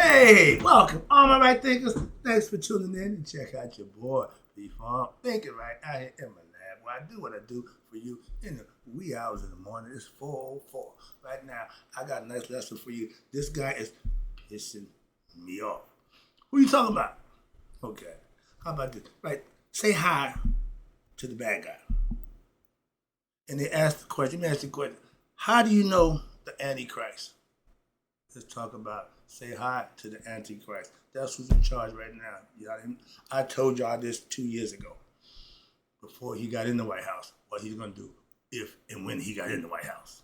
Hey, welcome, all my right thinkers. Thanks for tuning in and check out your boy, B-Farm. Thinking right out here in my lab where I do what I do for you in the wee hours in the morning. It's 4:04. Right now, I got a nice lesson for you. This guy is pissing me off. Who you talking about? Okay, how about this? Right, say hi to the bad guy. And they ask the question, let me ask you a question. How do you know the Antichrist? Let's talk about say hi to the Antichrist. That's who's in charge right now. I told y'all this 2 years ago, before he got in the White House, what he's going to do if and when he got in the White House.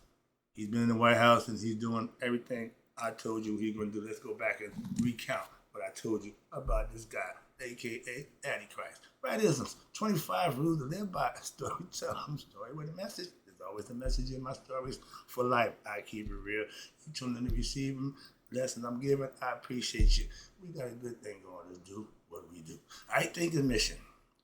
He's been in the White House and he's doing everything I told you he's going to do. Let's go back and recount what I told you about this guy, a.k.a. Antichrist. Rightisms, 25 rules to live by. Story with a message. There's always a message in my stories for life. I keep it real. You tune in to receive them. Lesson I'm giving, I appreciate you. We got a good thing going to do what we do. I think the mission,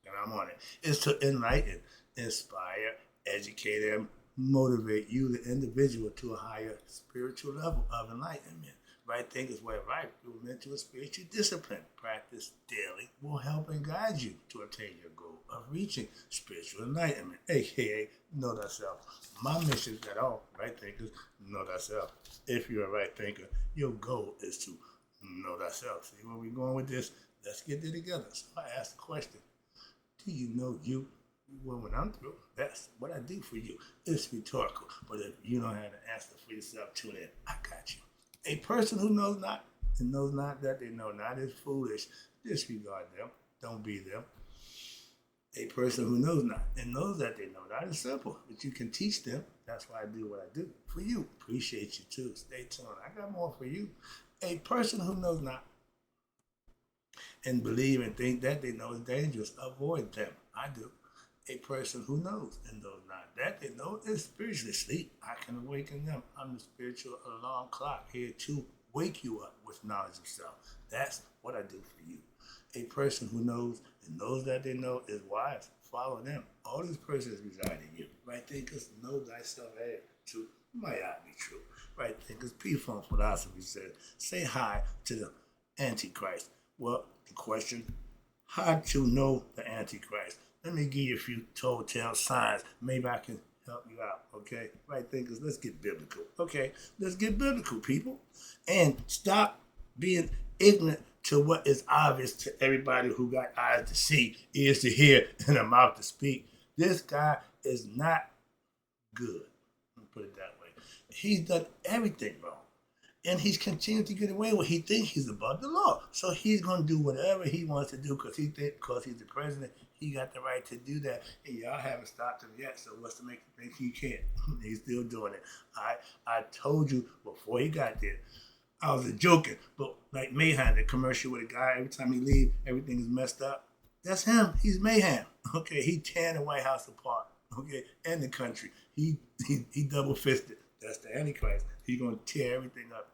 and I'm on it, is to enlighten, inspire, educate, and motivate you, the individual, to a higher spiritual level of enlightenment. Right thing is where right through mental and spiritual discipline, practice daily, will help and guide you to attain your goal of reaching spiritual enlightenment, aka know thyself. My mission at all right thinkers, know thyself. If you're a right thinker, your goal is to know thyself. See where we're going with this? Let's get there together. So I asked the question, do you know you? Well, when I'm through, that's what I do for you. It's rhetorical. But if you don't have an answer for yourself, tune in. I got you. A person who knows not and knows not that they know not is foolish. Disregard them. Don't be them. A person who knows not and knows that they know not is simple, but you can teach them. That's why I do what I do for you. Appreciate you too. Stay tuned. I got more for you. A person who knows not and believe and think that they know is dangerous. Avoid them. I do. A person who knows and knows not that they know is spiritually asleep. I can awaken them. I'm the spiritual alarm clock here to wake you up with knowledge of self. That's what I do for you. A person who knows and knows that they know is wise. Follow them. All these persons reside in you. Right thinkers, know thyself. Hey, true. Might not be true. Right thinkers, P-Funk philosophy says, say hi to the Antichrist. Well, the question, how to know the Antichrist? Let me give you a few telltale signs. Maybe I can help you out, okay? Right thinkers, let's get biblical. Okay, let's get biblical, people. And stop being ignorant to what is obvious to everybody who got eyes to see, ears to hear, and a mouth to speak. This guy is not good. Let me put it that way. He's done everything wrong. And he's continued to get away with. He thinks he's above the law. So he's going to do whatever he wants to do because he's the president. He got the right to do that. And y'all haven't stopped him yet. So what's to make you think he can't? He's still doing it. I told you before he got there. I was joking. But like Mayhem, the commercial with a guy, every time he leaves, everything is messed up. That's him. He's Mayhem. Okay, he tearing the White House apart. Okay, and the country. He double-fisted. That's the Antichrist. He's going to tear everything up.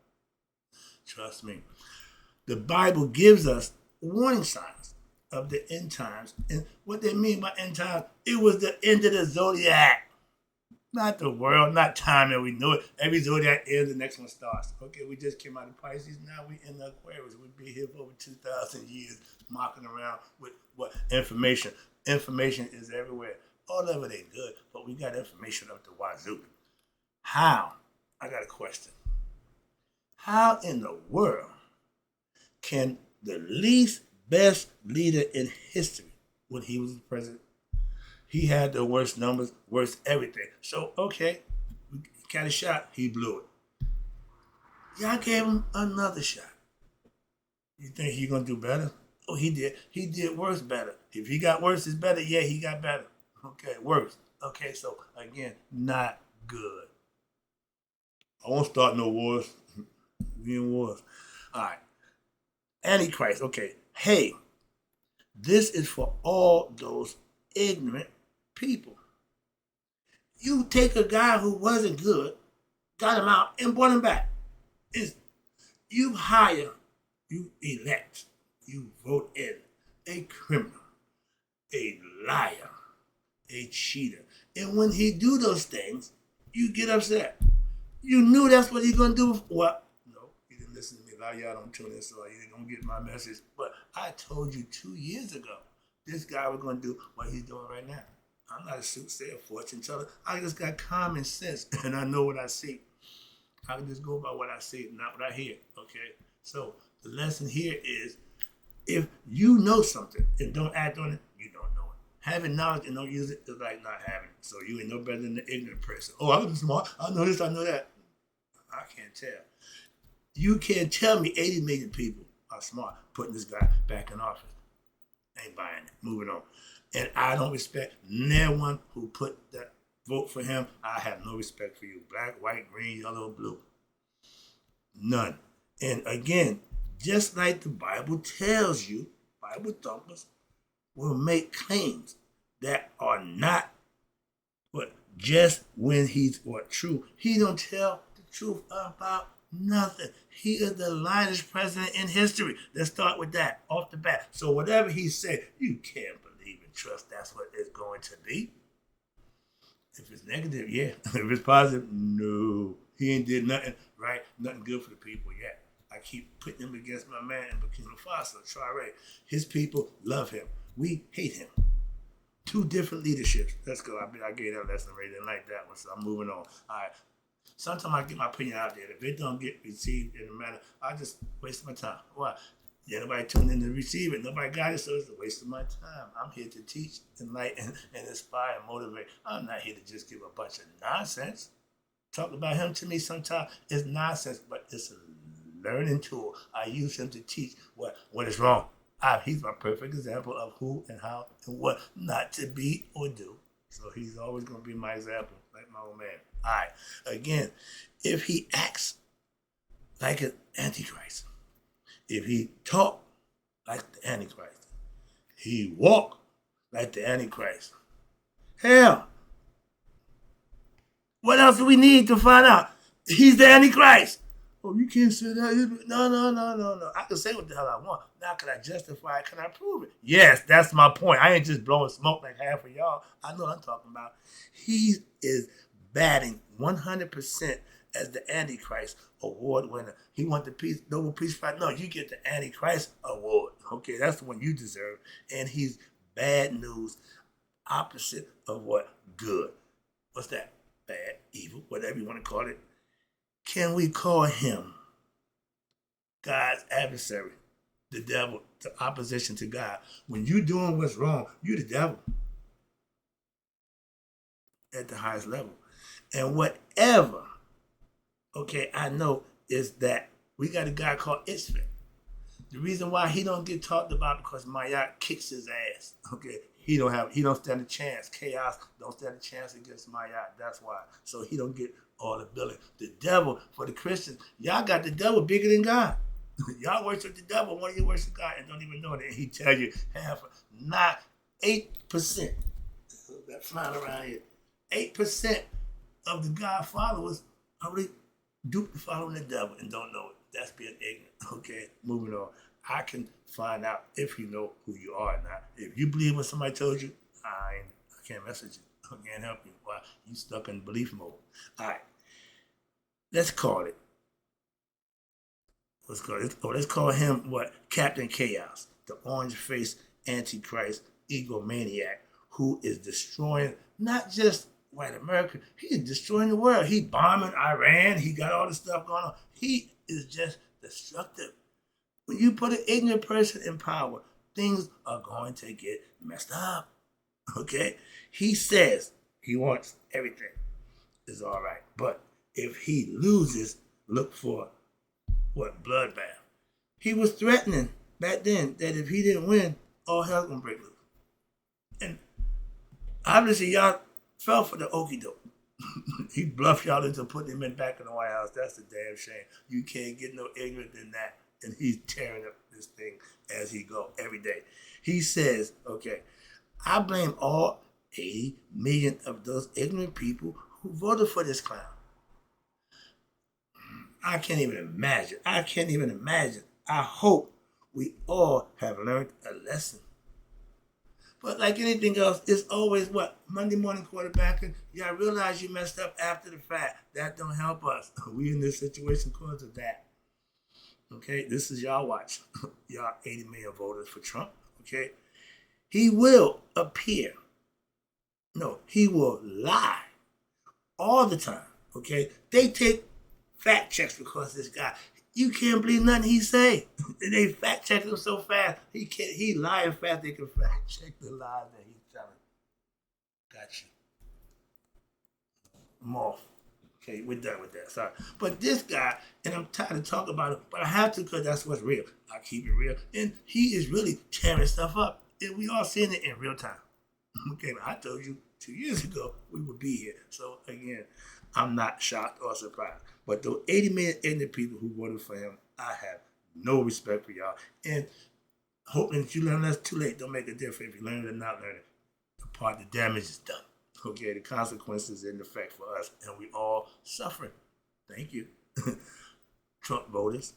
Trust me. The Bible gives us warning signs of the end times. And what they mean by end times, it was the end of the zodiac. Not the world, not time that we know it. Every zodiac ends, the next one starts. Okay, we just came out of Pisces, now we in the Aquarius. We'll be here for over 2,000 years, mocking around with what information. Information is everywhere. All of it ain't good, but we got information up the wazoo. How? I got a question. How in the world can the least best leader in history, when he was president, he had the worst numbers, worst everything. So, okay, we got a shot, he blew it. Y'all gave him another shot. You think he's going to do better? Oh, he did. He did worse better. If he got worse, it's better. Yeah, he got better. Okay, worse. Okay, so, again, not good. I won't start no wars. We in wars. All right. Antichrist. Okay. Hey, this is for all those ignorant people. You take a guy who wasn't good, got him out, and brought him back. You hire, you elect, you vote in a criminal, a liar, a cheater. And when he do those things, you get upset. You knew that's what he's going to do. Well, no, you didn't listen to me A lot of y'all don't tune in, so you ain't gonna get my message. But I told you 2 years ago, this guy was gonna do what he's doing right now. I'm not a soothsayer, fortune teller. I just got common sense, and I know what I see. I can just go by what I see, not what I hear. Okay. So the lesson here is, if you know something and don't act on it, you don't know it. Having knowledge and don't use it is like not having it. So you ain't no better than the ignorant person. Oh, I'm smart. I know this, I know that. I can't tell. You can't tell me 80 million people are smart putting this guy back in office. Ain't buying it. Moving on. And I don't respect no one who put that vote for him. I have no respect for you. Black, white, green, yellow, blue. None. And again, just like the Bible tells you, Bible thumpers will make claims that are not what just when he's what true. He don't tell the truth about nothing. He is the lightest president in history. Let's start with that off the bat. So whatever he said, you can't believe and trust that's what it's going to be. If it's negative, yeah. If it's positive, no. He ain't did nothing right, nothing good for the people yet. I keep putting him against my man in Burkina Faso, Traoré. His people love him. We hate him. Two different leaderships. Let's go. I gave that lesson already. Didn't like that one, so I'm moving on. All right. Sometimes I get my opinion out there. If it don't get received in a manner, I just waste my time. Why? Yeah, nobody tuned in to receive it. Nobody got it, so it's a waste of my time. I'm here to teach, enlighten, and inspire and motivate. I'm not here to just give a bunch of nonsense. Talk about him to me sometimes is nonsense, but it's a learning tool. I use him to teach what is wrong. He's my perfect example of who and how and what not to be or do. So he's always going to be my example, like my old man. All right. Again, if he acts like an antichrist, if he talk like the antichrist, he walk like the antichrist. Hell, what else do we need to find out? He's the antichrist. Oh, you can't say that. No. I can say what the hell I want. Now, can I justify it? Can I prove it? Yes, that's my point. I ain't just blowing smoke like half of y'all. I know what I'm talking about. He is batting 100% as the Antichrist award winner. He won the Nobel Peace Prize. No, you get the Antichrist award. Okay, that's the one you deserve. And he's bad news, opposite of what? Good. What's that? Bad, evil, whatever you want to call it. Can we call him God's adversary, the devil, the opposition to God? When you're doing what's wrong, you're the devil at the highest level. And whatever, okay, I know is that we got a guy called Isfet. The reason why he don't get talked about because Mayat kicks his ass. Okay, he don't stand a chance. Chaos don't stand a chance against Mayat. That's why. So he don't get all the billing. The devil, for the Christians, y'all got the devil bigger than God. Y'all worship the devil, one of you worship God and don't even know that. And he tell you not 8%. That flying around here. 8% of the God followers already duped the following the devil and don't know it. That's being ignorant. Okay, moving on. I can find out if you know who you are or not. If you believe what somebody told you, I can't message you. I can't help you. Why? You stuck in belief mode. All right. Let's call it. Let's call him what? Captain Chaos, the orange-faced antichrist egomaniac who is destroying not just white America, he is destroying the world. He bombing Iran. He got all this stuff going on. He is just destructive. When you put an ignorant person in power, things are going to get messed up. Okay? He says he wants everything. It's all right. But if he loses, look for what? Bloodbath. He was threatening back then that if he didn't win, all hell's gonna break loose. And obviously y'all fell for the okie doke. He bluffed y'all into putting him back in the White House. That's a damn shame. You can't get no ignorant than that. And he's tearing up this thing as he go every day. He says, okay, I blame all 80 million of those ignorant people who voted for this clown. I can't even imagine. I hope we all have learned a lesson. But like anything else, it's always what? Monday morning quarterbacking. Y'all realize you messed up after the fact. That don't help us. We in this situation because of that. Okay, this is y'all watch. Y'all 80 million voters for Trump. Okay, he will appear. No, he will lie all the time. Okay, they take fact checks because this guy. You can't believe nothing he say. They fact check him so fast. He can't. He lying fast. They can fact check the lies that he's telling. Got you. I'm off. Okay, we're done with that. Sorry. But this guy, and I'm tired of talking about it, but I have to because that's what's real. I keep it real. And he is really tearing stuff up. And we all seeing it in real time. Okay, I told you 2 years ago we would be here. So again, I'm not shocked or surprised. But those 80 million ignorant people who voted for him, I have no respect for y'all. And hoping that you learn that's too late. Don't make a difference if you learn it or not learn it. The part, the damage is done. Okay, the consequences in effect for us, and we all suffering. Thank you, Trump voters.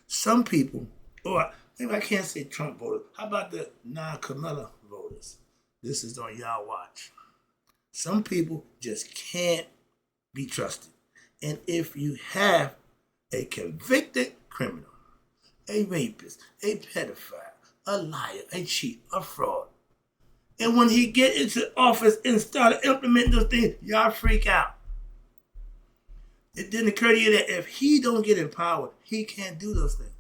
Some people, or maybe I can't say Trump voters. How about the non-Kamala voters? This is on y'all watch. Some people just can't be trusted. And if you have a convicted criminal, a rapist, a pedophile, a liar, a cheat, a fraud, and when he get into office and start implementing those things, y'all freak out. It didn't occur to you that if he don't get in power, he can't do those things.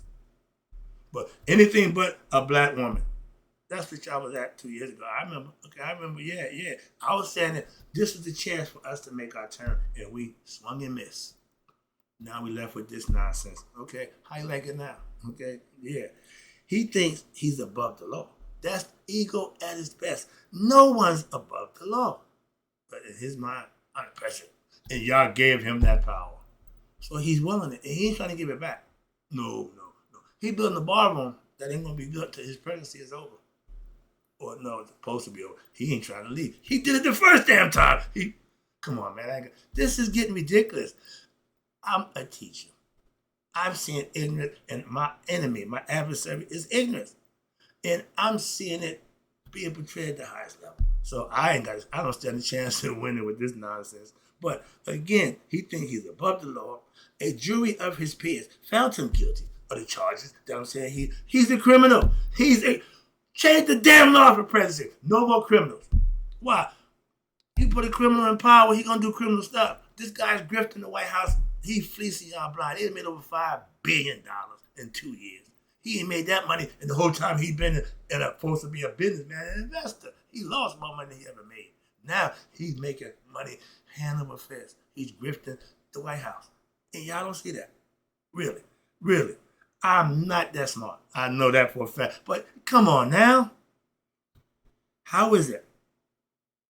But anything but a black woman. That's what y'all was at 2 years ago. I remember. Okay, I remember. Yeah. I was saying that this was the chance for us to make our turn, and we swung and missed. Now we left with this nonsense. Okay, how you like it now? Okay, yeah. He thinks he's above the law. That's ego at its best. No one's above the law. But in his mind, under pressure. And y'all gave him that power. So he's willing it. And he ain't trying to give it back. No. He building a bar room that ain't going to be good till his presidency is over. Or no, it's supposed to be over. He ain't trying to leave. He did it the first damn time. Come on, man. This is getting ridiculous. I'm a teacher. I'm seeing ignorance, and my enemy, my adversary, is ignorance. And I'm seeing it being portrayed at the highest level. So I don't stand a chance of winning with this nonsense. But again, he thinks he's above the law. A jury of his peers found him guilty of the charges that I'm saying he's a criminal. Change the damn law for president. No more criminals. Why? You put a criminal in power, he gonna do criminal stuff. This guy's grifting the White House. He fleecing y'all blind. He made over $5 billion in 2 years. He ain't made that money, and the whole time he's been supposed to be a businessman and investor. He lost more money than he ever made. Now he's making money hand over fist. He's grifting the White House. And y'all don't see that. Really. I'm not that smart. I know that for a fact. But come on now. How is it?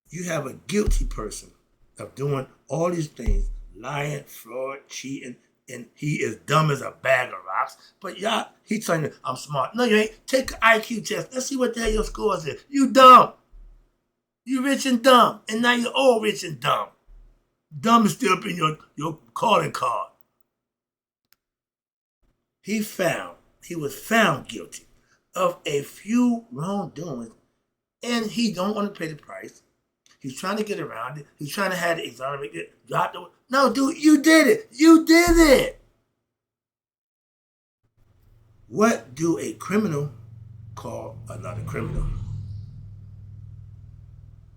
You have a guilty person of doing all these things, lying, fraud, cheating, and he is dumb as a bag of rocks. But y'all, he's telling you, I'm smart. No, you ain't. Take an IQ test. Let's see what the hell your scores is. You dumb. You rich and dumb. And now you're all rich and dumb. Dumb is still up in your calling card. He was found guilty of a few wrongdoings, and he don't want to pay the price. He's trying to get around it. He's trying to have it exonerated. No, dude, you did it. You did it. What do a criminal call another criminal?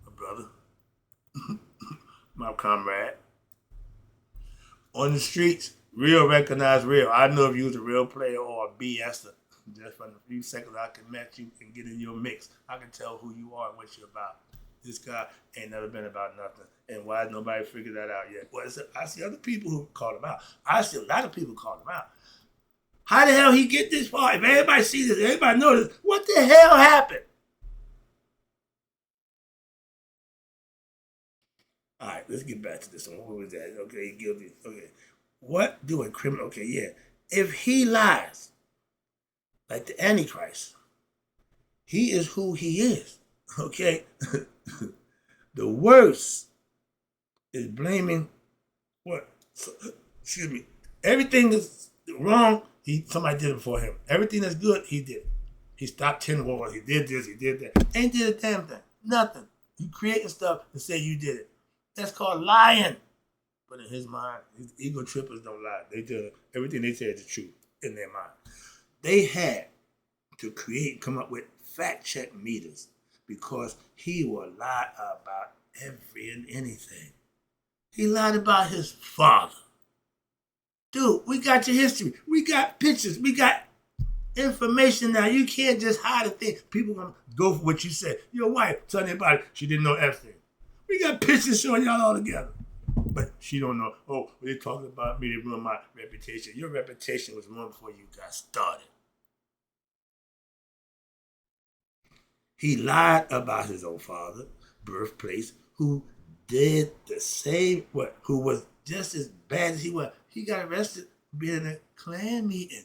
A brother. My comrade. On the streets, real recognize real. I know if you was a real player or a BSer. Just from the few seconds I can match you and get in your mix, I can tell who you are and what you're about. This guy ain't never been about nothing. And why has nobody figured that out yet? Well, I see other people who called him out. I see a lot of people call him out. How the hell he get this far? If everybody sees this, everybody knows this, what the hell happened? All right, let's get back to this one. What was that? Okay, guilty. Okay. What do a criminal... Okay, yeah. If he lies, like the Antichrist, he is who he is. Okay? The worst is blaming what? Excuse me. Everything that's wrong, somebody did it before him. Everything that's good, he did. He stopped 10 wars. He did this, he did that. Ain't did a damn thing. Nothing. You creating stuff and say you did it. That's called lying. But in his mind, his ego trippers don't lie. They tell everything they say is the truth. in their mind. They had to come up with fact check meters because he will lie about every and anything. He lied about his father. Dude, we got your history. We got pictures. We got information now. You can't just hide a thing. People gonna go for what you said. Your wife telling everybody she didn't know everything. We got pictures showing y'all all together. But she don't know. Oh, they're talking about me to ruin my reputation. Your reputation was ruined before you got started. He lied about his own father, birthplace, who did the same, who was just as bad as he was. He got arrested for being in a Klan meeting.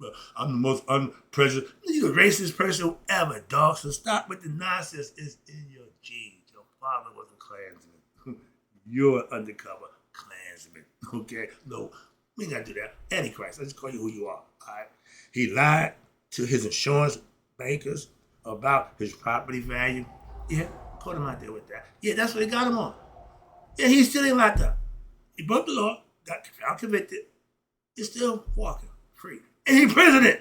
Well, I'm the most unprejudiced, you the racist person ever, dog. So stop with the nonsense. It's in your genes. Your father was a Klansman. You're an undercover Klansman. Okay? No, we ain't got to do that. Antichrist. I just call you who you are. All right? He lied to his insurance bankers about his property value. Yeah, put him out there with that. Yeah, that's what they got him on. Yeah, he's still in locked up. He broke the law, got found convicted. He's still walking free. And he's president.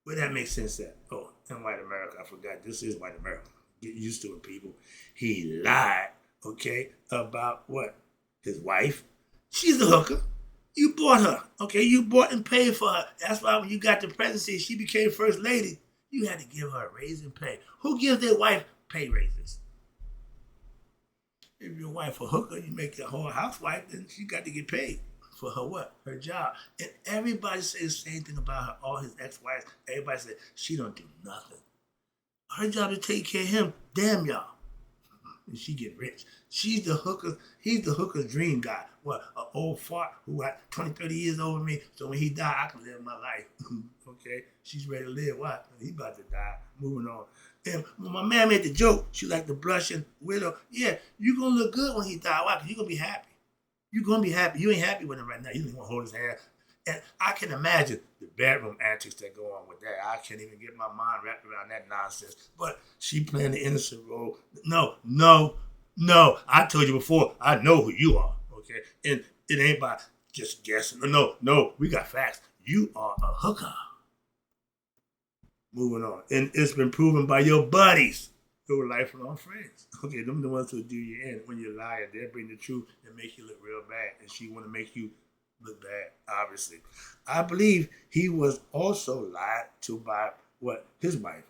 Where that makes sense at? Oh, in white America, I forgot. This is white America. Get used to it, people. He lied, okay, about what? His wife. She's a hooker. You bought her, okay? You bought and paid for her. That's why when you got the presidency, she became first lady. You had to give her a raise in pay. Who gives their wife pay raises? If your wife a hooker, you make your whole housewife, then she got to get paid for her what? Her job. And everybody says the same thing about her, all his ex-wives. Everybody said, she don't do nothing. Her job is to take care of him. Damn y'all. And she get rich. She's the hooker. He's the hooker's dream guy. What? An old fart who had 20, 30 years over me. So when he die, I can live my life. Okay? She's ready to live. What? He about to die. Moving on. And when my man made the joke, she like the blushing widow. Yeah, you going to look good when he die. Why? Because you're going to be happy. You're going to be happy. You ain't happy with him right now. You don't want to hold his hand. And I can imagine the bedroom antics that go on with that. I can't even get my mind wrapped around that nonsense. But she playing the innocent role. No. I told you before, I know who you are, okay? And it ain't by just guessing. No, we got facts. You are a hooker. Moving on. And it's been proven by your buddies, your lifelong friends. Okay, them the ones who do you in. When you're lying, they'll bring the truth and make you look real bad. And she want to make you look bad, obviously. I believe he was also lied to by what? His wife.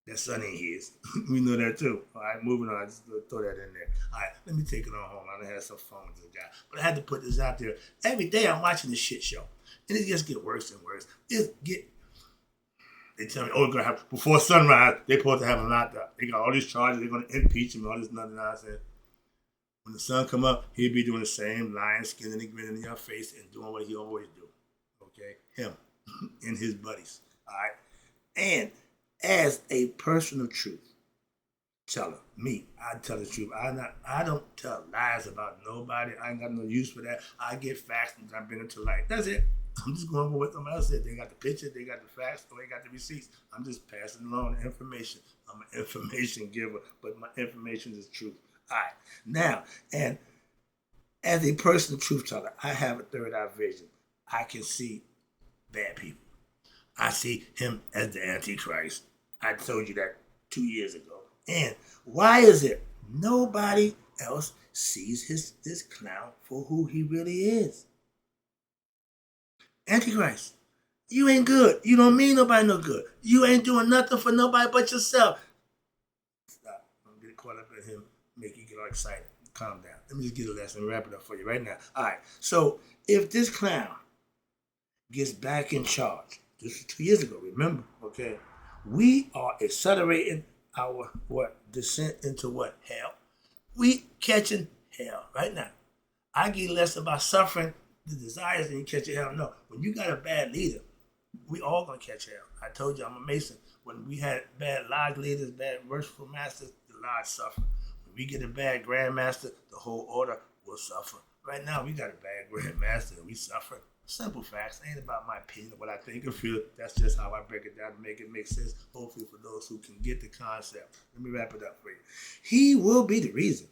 That son ain't his. We know that too. All right, moving on. I just throw that in there. All right, let me take it on home. I done had some fun with this guy. But I had to put this out there. Every day I'm watching this shit show. And it just get worse and worse. They tell me, oh, we're going to have, before sunrise, they're supposed to have him locked up. They got all these charges. They're going to impeach him, all this nonsense. When the sun come up, he'll be doing the same lying, skinning and grinning in your face and doing what he always do. Okay? Him and his buddies. All right? And as a personal truth teller, me, I tell the truth. I don't tell lies about nobody. I ain't got no use for that. I get facts and I bring them to light. That's it. I'm just going with what somebody else said. They got the picture, they got the facts, or they got the receipts. I'm just passing along the information. I'm an information giver, but my information is truth. All right. Now, and as a personal truth teller, I have a third eye vision. I can see bad people. I see him as the Antichrist. I told you that 2 years ago. And why is it nobody else sees this clown for who he really is? Antichrist, you ain't good. You don't mean nobody no good. You ain't doing nothing for nobody but yourself. Stop. Don't get caught up in him. Make you get all excited. Calm down. Let me just get a lesson and wrap it up for you right now. All right. So if this clown gets back in charge, this was 2 years ago, remember, okay? We are accelerating our descent into hell. We catching hell right now. I get less about suffering the desires than you catch hell. No, when you got a bad leader, we all gonna catch hell. I told you I'm a Mason. When we had bad lodge leaders, bad worshipful masters, the lodge suffer. When we get a bad grandmaster, the whole order will suffer. Right now, we got a bad grandmaster and we suffer. Simple facts. Ain't about my opinion, what I think or feel. That's just how I break it down to make it make sense, hopefully for those who can get the concept. Let me wrap it up for you. He will be the reason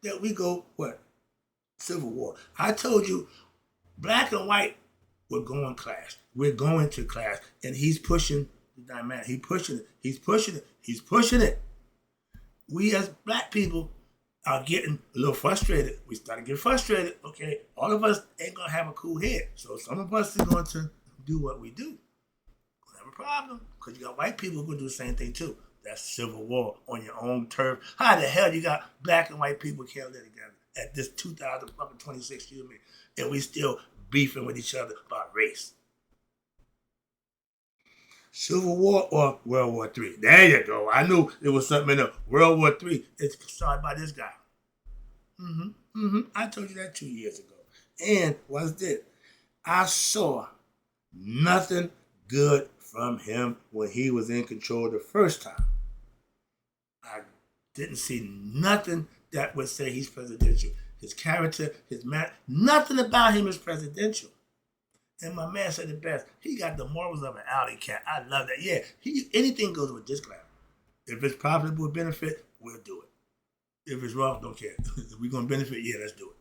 that we go, Civil War. I told you, black and white, we're going clash. We're going to clash. And he's pushing the dynamic. He's pushing it. He's pushing it. He's pushing it. We as black people are getting a little frustrated. We start to get frustrated. Okay, all of us ain't gonna have a cool head. So some of us are going to do what we do. Gonna have a problem. Because you got white people who gonna do the same thing too. That's civil war on your own turf. How the hell you got black and white people can't live together at this 2026 year, and we still beefing with each other about race? Civil War or World War III? There you go. I knew there was something in the World War III. It's started by this guy. I told you that 2 years ago. And what's this? I saw nothing good from him when he was in control the first time. I didn't see nothing that would say he's presidential. His character, his man, nothing about him is presidential. And my man said it best. He got the morals of an alley cat. I love that. Yeah, anything goes with this clown. If it's profitable benefit, we'll do it. If it's wrong, don't care. If we're gonna benefit, yeah, let's do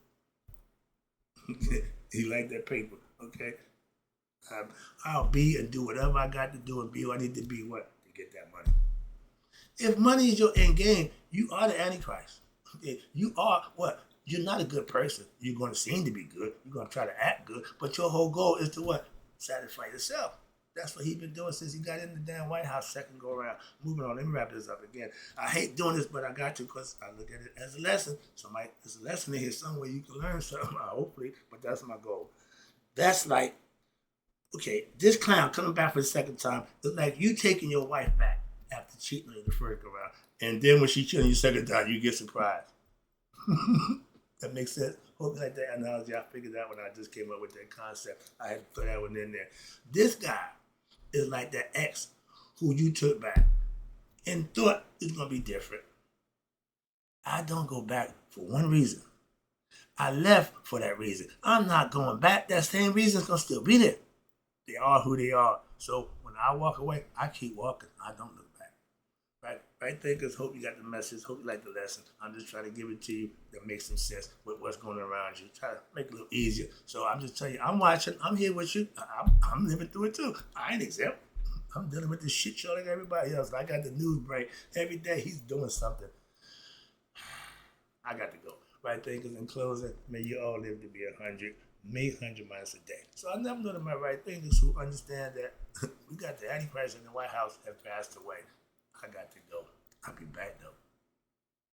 it. He like that paper, okay? I'll be and do whatever I got to do and be who I need to be what to get that money. If money is your end game, you are the Antichrist. Okay? You are what? You're not a good person. You're going to seem to be good. You're going to try to act good. But your whole goal is to what? Satisfy yourself. That's what he's been doing since he got in the damn White House second go around. Moving on. Let me wrap this up again. I hate doing this, but I got to because I look at it as a lesson. There's a lesson in here somewhere you can learn something, hopefully, but that's my goal. That's like, okay, this clown coming back for the second time, it's like you taking your wife back after cheating on you the first go around. And then when she cheated on you the second time, you get surprised. That makes sense. Hope like that analogy. I figured out when I just came up with that concept. I had to put that one in there. This guy is like that ex who you took back and thought it was going to be different. I don't go back for one reason. I left for that reason. I'm not going back. That same reason is going to still be there. They are who they are. So when I walk away, I keep walking. I don't look back. Right thinkers, hope you got the message. Hope you like the lesson. I'm just trying to give it to you that makes some sense with what's going around you. Try to make it a little easier. So I'm just telling you, I'm watching. I'm here with you. I'm living through it too. I ain't exempt. I'm dealing with this shit show like everybody else. I got the news break every day. He's doing something. I got to go. Right thinkers, in closing, may you all live to be 100. May 100 miles a day. So I never know that my right thinkers who understand that we got the Antichrist in the White House have passed away. I got to go. I'll be back though.